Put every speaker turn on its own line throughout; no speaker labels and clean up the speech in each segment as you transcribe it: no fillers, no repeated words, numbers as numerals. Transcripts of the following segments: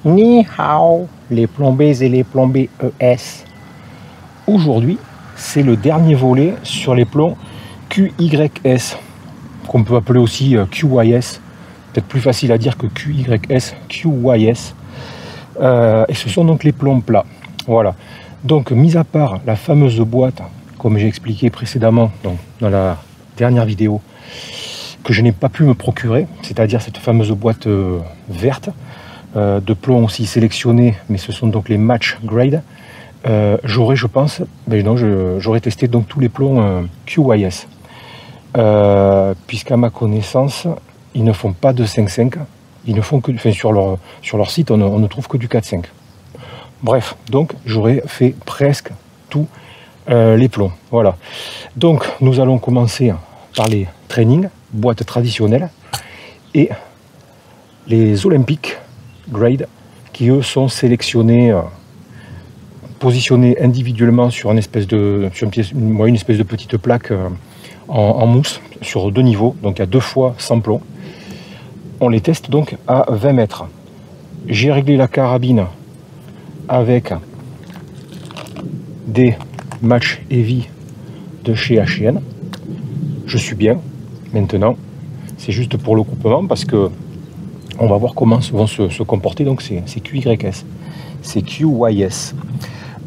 Ni hao, les plombés et les plombés ES. Aujourd'hui, c'est le dernier volet sur les plombs QYS, qu'on peut appeler aussi QYS. Peut-être plus facile à dire que QYS, QYS. Et ce sont donc les plombs plats. Voilà. Donc, mis à part la fameuse boîte, comme j'ai expliqué précédemment dans la dernière vidéo, que je n'ai pas pu me procurer, c'est-à-dire cette fameuse boîte verte, de plombs aussi sélectionnés, mais ce sont donc les match grade. J'aurais, je pense, j'aurais testé donc tous les plombs QYS, puisqu'à ma connaissance, ils ne font pas de 5.5, ils ne font que, enfin, sur leur site, on ne trouve que du 4.5. Bref, donc j'aurais fait presque tous les plombs. Voilà. Donc nous allons commencer par les trainings, boîte traditionnelle, et les olympiques grade, qui eux sont sélectionnés, positionnés individuellement sur une espèce de petite plaque en mousse sur 2 niveaux, donc à 2 fois sans plomb. On les teste donc à 20 mètres. J'ai réglé la carabine avec des Match Heavy de chez H&M. Je suis bien. Maintenant, c'est juste pour le coupement, parce que on va voir comment vont se comporter. Donc c'est QYS, c'est QYS.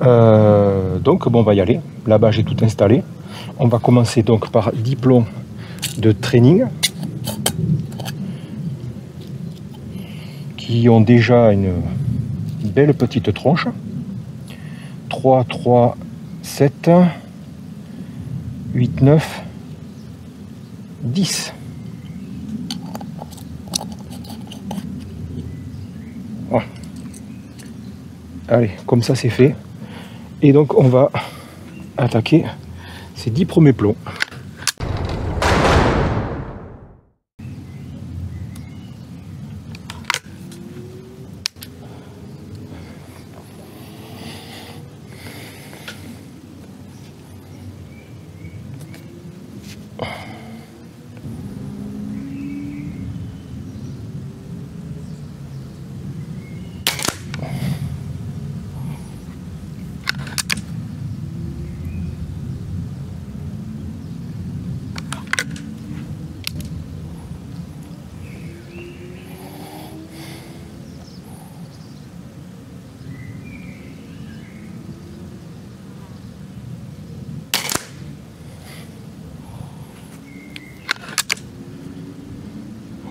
Donc bon, on va y aller. Là-bas, j'ai tout installé. On va commencer donc par 10 plombs de training qui ont déjà une belle petite tronche. 3, 3, 7, 8, 9, 10. Voilà. Allez, comme ça c'est fait. Et donc on va attaquer ces 10 premiers plombs.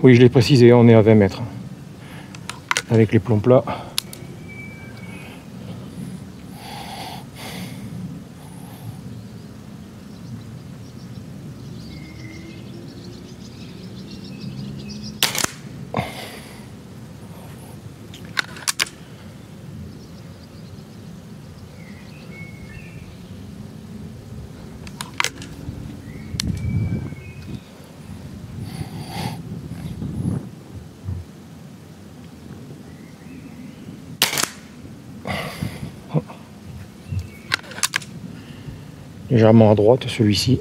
Oui, je l'ai précisé, on est à 20 mètres avec les plombs plats. Légèrement à droite, celui-ci.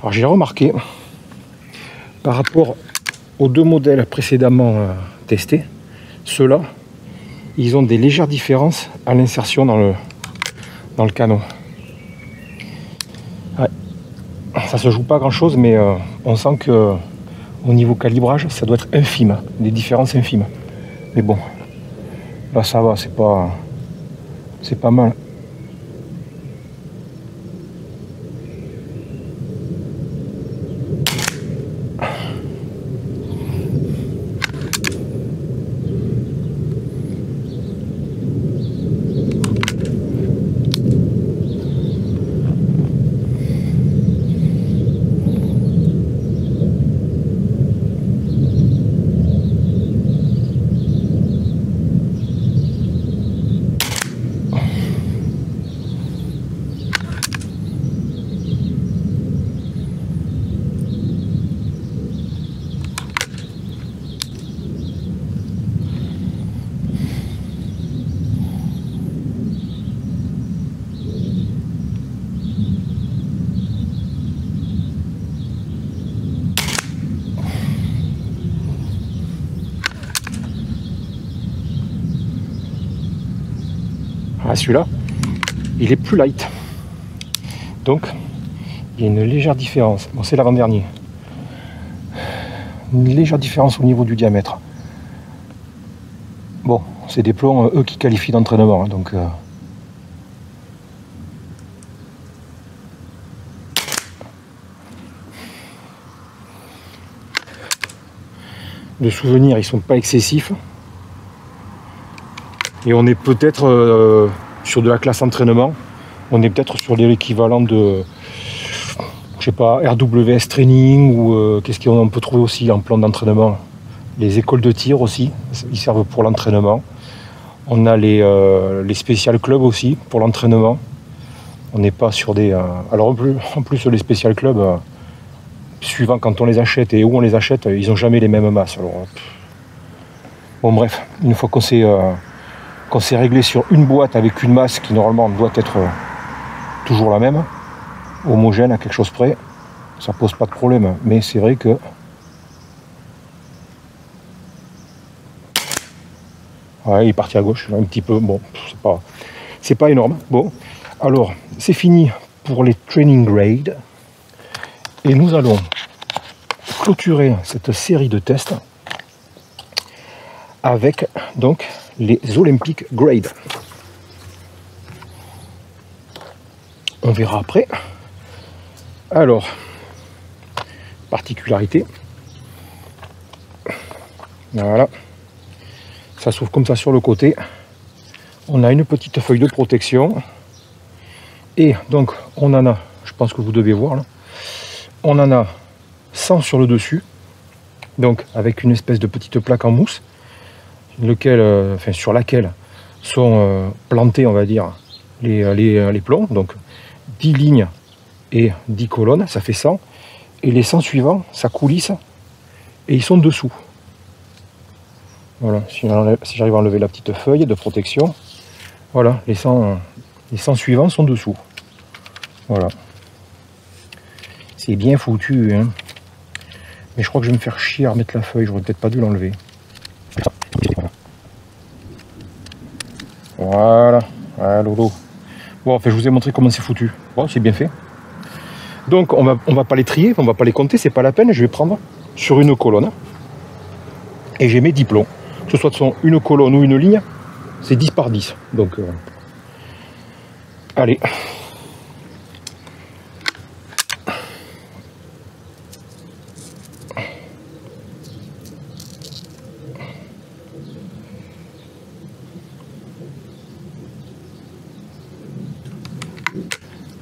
Alors j'ai remarqué, par rapport aux 2 modèles précédemment testés, ceux-là, ils ont des légères différences à l'insertion dans le canon. Ouais. Ça se joue pas grand chose, mais on sent que au niveau calibrage, ça doit être infime, des différences infimes. Mais bon, là ça va, c'est pas mal. Ah, celui-là, il est plus light. Donc, il y a une légère différence. Bon, c'est l'avant-dernier. Une légère différence au niveau du diamètre. Bon, c'est des plombs, eux, qui qualifient d'entraînement. Hein, donc, de souvenirs, ils sont pas excessifs. Et on est peut-être sur de la classe entraînement. On est peut-être sur l'équivalent de, je sais pas, RWS Training ou qu'est-ce qu'on peut trouver aussi en plan d'entraînement. Les écoles de tir aussi, ils servent pour l'entraînement. On a les special clubs aussi pour l'entraînement. On n'est pas sur des... alors en plus les special clubs, suivant quand on les achète et où on les achète, ils n'ont jamais les mêmes masses. Alors, bon bref, une fois qu'on s'est réglé sur une boîte avec une masse qui normalement doit être toujours la même, homogène à quelque chose près, ça pose pas de problème. Mais c'est vrai que ouais, il est parti à gauche un petit peu. Bon, c'est pas énorme. Bon, alors c'est fini pour les training grades et nous allons clôturer cette série de tests avec donc les Olympic grades. On verra après. Alors, particularité. Voilà. Ça s'ouvre comme ça sur le côté. On a une petite feuille de protection. Et donc, on en a, je pense que vous devez voir là, on en a 100 sur le dessus. Donc, avec une espèce de petite plaque en mousse, sur laquelle sont plantés, on va dire, les plombs. Donc, 10 lignes et 10 colonnes, ça fait 100. Et les 100 suivants, ça coulisse et ils sont dessous. Voilà, si j'arrive à enlever la petite feuille de protection, voilà, les 100 suivants sont dessous. Voilà. C'est bien foutu, hein. Mais je crois que je vais me faire chier à remettre la feuille, j'aurais peut-être pas dû l'enlever. Voilà, ah, Lolo. Bon, enfin, je vous ai montré comment c'est foutu. Bon, c'est bien fait. Donc, on va pas les trier, on va pas les compter, c'est pas la peine. Je vais prendre sur une colonne et j'ai mes 10 plombs. Que ce soit de son une colonne ou une ligne, c'est 10 par 10. Donc, allez.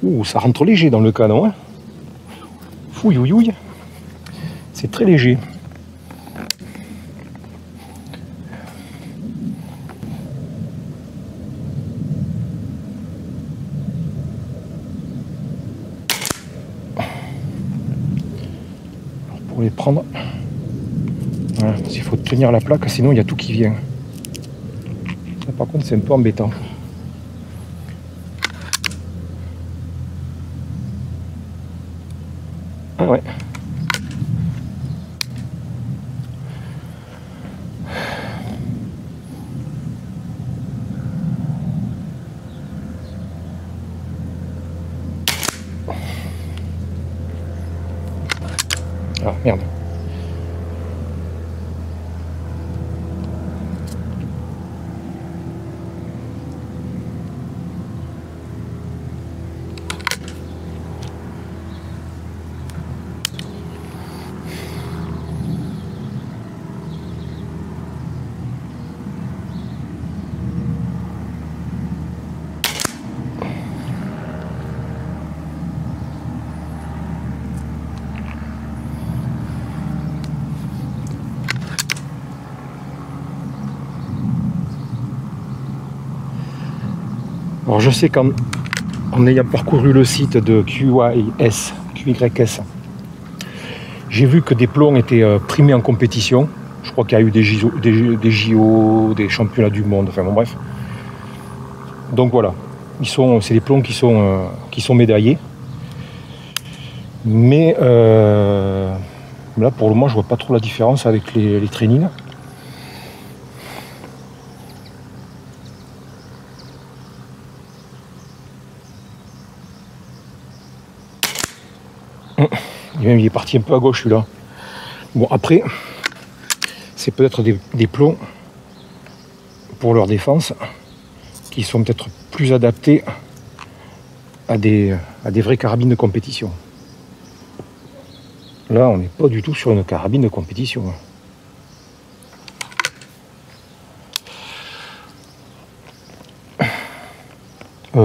Ouh, ça rentre léger dans le canon, hein. Fouillouille. C'est très léger. Alors pour les prendre, voilà, il faut tenir la plaque, sinon il y a tout qui vient. Ça, par contre, c'est un peu embêtant. Ah ouais. Ah merde. Alors je sais qu'en ayant parcouru le site de QYS, j'ai vu que des plombs étaient primés en compétition. Je crois qu'il y a eu des JO, des championnats du monde, enfin bon bref. Donc voilà, c'est des plombs qui sont médaillés. Mais là pour le moment je vois pas trop la différence avec les trainings. Et même il est parti un peu à gauche celui-là. Bon après, c'est peut-être des plombs pour leur défense qui sont peut-être plus adaptés à des vraies carabines de compétition. Là, on n'est pas du tout sur une carabine de compétition.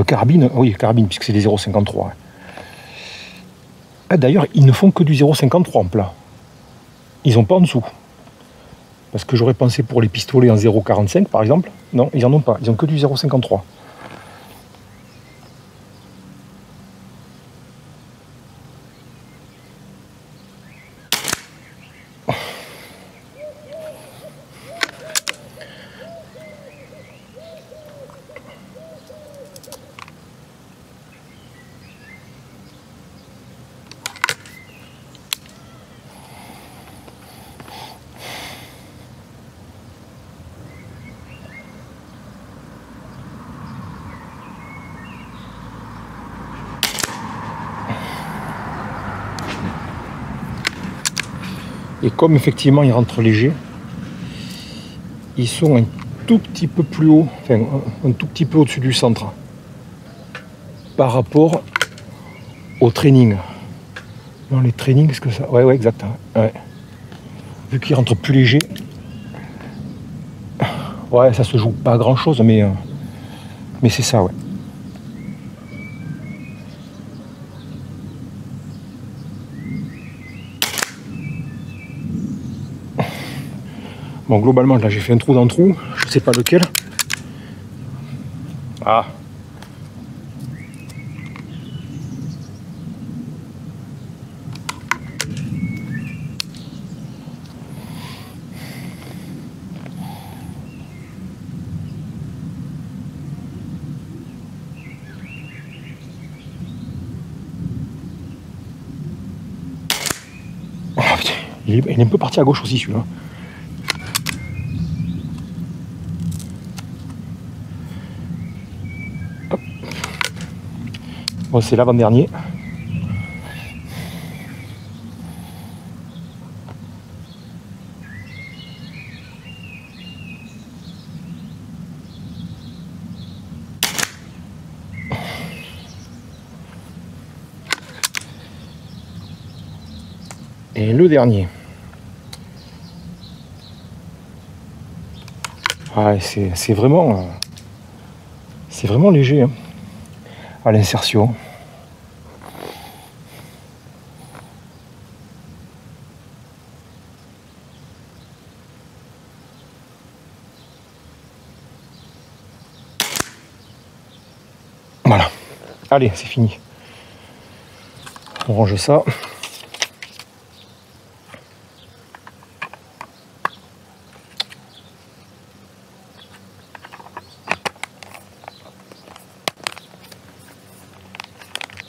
Carabine, oui, carabine, puisque c'est des 0,53. Ah, d'ailleurs, ils ne font que du 0,53 en plat. Ils n'ont pas en dessous. Parce que j'aurais pensé pour les pistolets en 0,45 par exemple. Non, ils n'en ont pas. Ils n'ont que du 0,53. Et comme effectivement ils rentrent légers, ils sont un tout petit peu plus haut, enfin un tout petit peu au-dessus du centre par rapport au training. Non, les trainings, est-ce que ça... Ouais, exact. Ouais. Vu qu'ils rentrent plus légers, ouais, ça se joue pas à grand chose, mais c'est ça, ouais. Bon, globalement, là, j'ai fait un trou dans le trou. Je sais pas lequel. Ah. Oh, putain. Il est un peu parti à gauche aussi, celui-là. Bon, c'est l'avant-dernier. Et le dernier. Ouais, c'est vraiment léger hein, à l'insertion. Voilà. Allez, c'est fini. On range ça.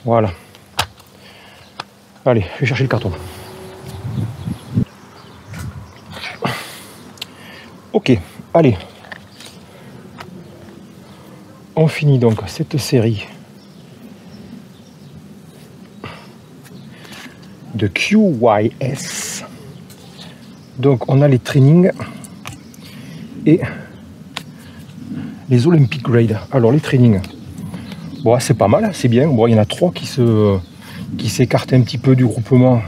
Voilà. Allez, je vais chercher le carton. Ok, allez. On finit donc cette série de QYS. Donc on a les trainings et les Olympic Grade. Alors les trainings, bon, c'est pas mal, c'est bien. Bon, il y en a 3 qui s'écartent un petit peu du groupement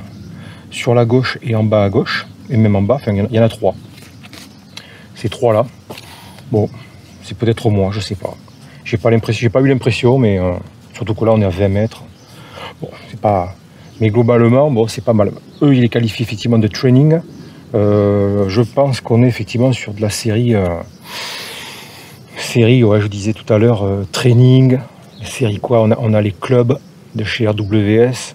sur la gauche et en bas à gauche, et même en bas, enfin il y en a 3. Ces 3 là, bon, c'est peut-être moi, je sais pas. J'ai pas eu l'impression, mais surtout que là on est à 20 mètres. Bon, c'est pas. Mais globalement, bon, c'est pas mal. Eux, ils les qualifient effectivement de training. Je pense qu'on est effectivement sur de la série, ouais, je disais tout à l'heure, training. Série quoi, on a les clubs de chez RWS.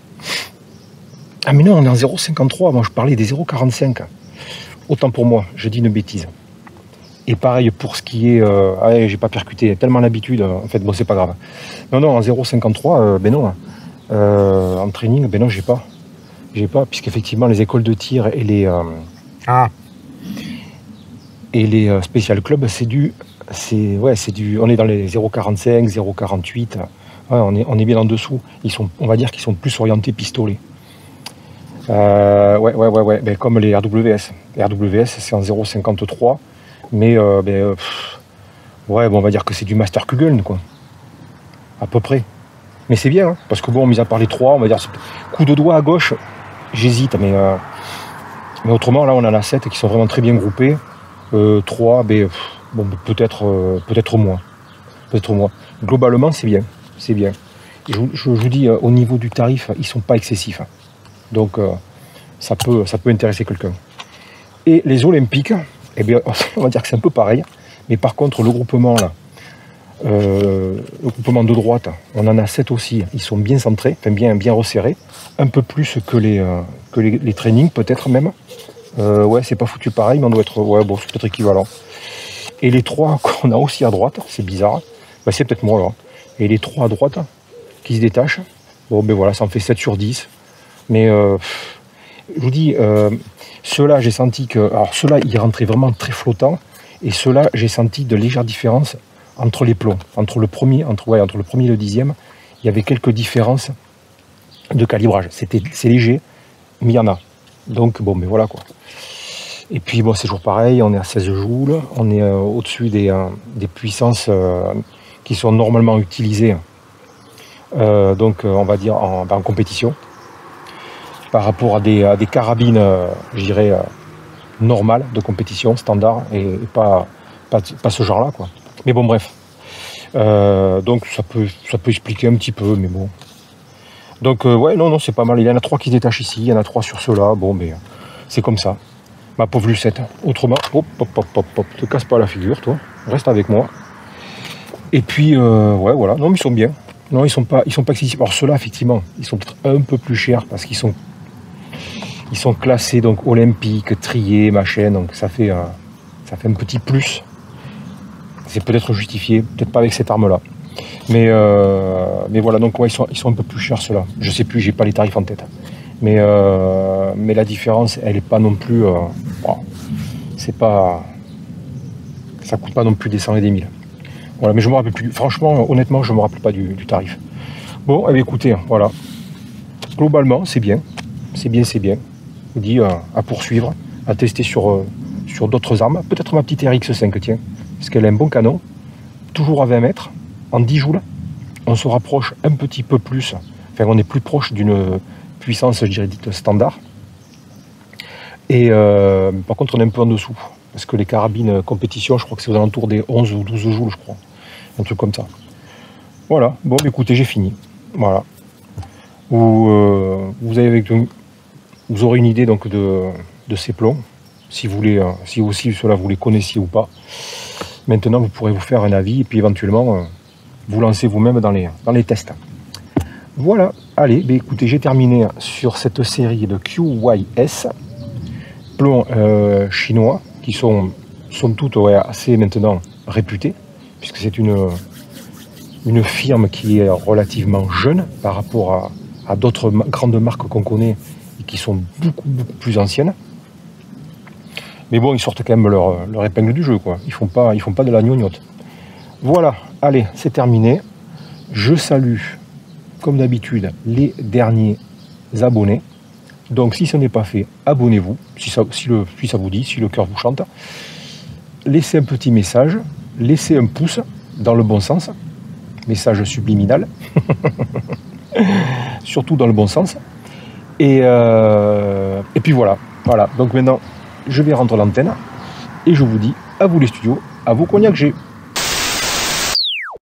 Ah mais non, on est en 0,53. Moi, je parlais des 0,45. Autant pour moi, je dis une bêtise. Et pareil pour ce qui est... j'ai pas percuté, tellement l'habitude. En fait, bon, c'est pas grave. Non, en 0,53, ben non. En training, ben non, j'ai pas, puisqu'effectivement les écoles de tir et les special clubs, on est dans les 0,45, 0,48, ouais, on est bien en dessous. On va dire qu'ils sont plus orientés pistolet. Ouais. Ben, comme les RWS. Les RWS, c'est en 0,53. Mais ouais, bon, on va dire que c'est du Master Kugel, quoi. À peu près. Mais c'est bien, hein, parce que bon, mis à part les 3, on va dire coup de doigt à gauche, j'hésite, mais autrement, là, on en a 7 qui sont vraiment très bien groupés. 3, bon, peut-être moins. Peut-être moins. Globalement, c'est bien. C'est bien. Je vous dis, au niveau du tarif, ils sont pas excessifs. Hein. Donc, ça peut intéresser quelqu'un. Et les Olympiques, eh bien, on va dire que c'est un peu pareil. Mais par contre, le groupement, là, le groupement de droite, on en a 7 aussi. Ils sont bien centrés, enfin bien resserrés. Un peu plus que les trainings, peut-être même. Ouais, c'est pas foutu pareil, mais on doit être, ouais, bon, c'est peut-être équivalent. Et les 3 qu'on a aussi à droite, c'est bizarre. Ben, c'est peut-être moi, là. Et les 3 à droite, qui se détachent, bon, ben voilà, ça en fait 7 sur 10. Mais, je vous dis, ceux-là, j'ai senti que... Alors, ceux-là, ils rentraient vraiment très flottants. Et ceux-là, j'ai senti de légères différences entre les plombs. Entre le premier et le 10e, il y avait quelques différences de calibrage. C'est léger, mais il y en a. Donc, bon, mais voilà, quoi. Et puis, bon, c'est toujours pareil, on est à 16 joules. On est au-dessus des puissances qui sont normalement utilisées, donc, on va dire, en compétition. Par rapport à des carabines, je dirais, normales de compétition, standard, et pas ce genre-là, quoi. Mais bon, bref. Donc ça peut expliquer un petit peu, mais bon. Donc ouais, non, c'est pas mal. Il y en a 3 qui se détachent ici, il y en a 3 sur ceux-là. Bon, mais c'est comme ça. Ma pauvre Lucette. Autrement, hop, te casse pas la figure, toi. Reste avec moi. Et puis, ouais, voilà. Non, mais ils sont bien. Non, ils sont pas excessifs. Alors ceux-là, effectivement, ils sont peut-être un peu plus chers parce qu'ils sont classés donc olympiques, triés, machin. Donc ça fait un petit plus. C'est peut-être justifié, peut-être pas avec cette arme-là. Mais voilà, donc ouais, ils sont un peu plus chers ceux-là. Je sais plus, j'ai pas les tarifs en tête. Mais la différence, elle est pas non plus. C'est pas. Ça coûte pas non plus des 100 et des 1000. Voilà, mais je me rappelle plus. Franchement, honnêtement, je me rappelle pas du tarif. Bon, eh bien, écoutez, voilà. Globalement, c'est bien. C'est bien. Je vous dis à poursuivre, à tester sur d'autres armes. Peut-être ma petite RX5, tiens. Parce qu'elle a un bon canon. Toujours à 20 mètres. En 10 joules. On se rapproche un petit peu plus. Enfin, on est plus proche d'une puissance, je dirais, dite standard. Et par contre, on est un peu en dessous. Parce que les carabines compétition, je crois que c'est aux alentours des 11 ou 12 joules, je crois. Un truc comme ça. Voilà. Bon, écoutez, j'ai fini. Voilà. Vous aurez une idée donc de ces plombs. Si vous voulez, si aussi cela vous les connaissiez ou pas. Maintenant, vous pourrez vous faire un avis et puis éventuellement vous lancer vous-même dans les tests. Voilà. Allez, bah, écoutez, j'ai terminé sur cette série de QYS plombs chinois qui sont toutes assez maintenant réputés puisque c'est une firme qui est relativement jeune par rapport à d'autres grandes marques qu'on connaît et qui sont beaucoup plus anciennes. Mais bon, ils sortent quand même leur épingle du jeu, quoi. Ils font pas de la gnognotte. Voilà, allez, c'est terminé. Je salue, comme d'habitude, les derniers abonnés. Donc, si ce n'est pas fait, abonnez-vous, si ça vous dit, si le cœur vous chante. Laissez un petit message, laissez un pouce dans le bon sens. Message subliminal. Surtout dans le bon sens. Et puis voilà. Donc maintenant, je vais rendre l'antenne et je vous dis à vous les studios, à vous Cognac G.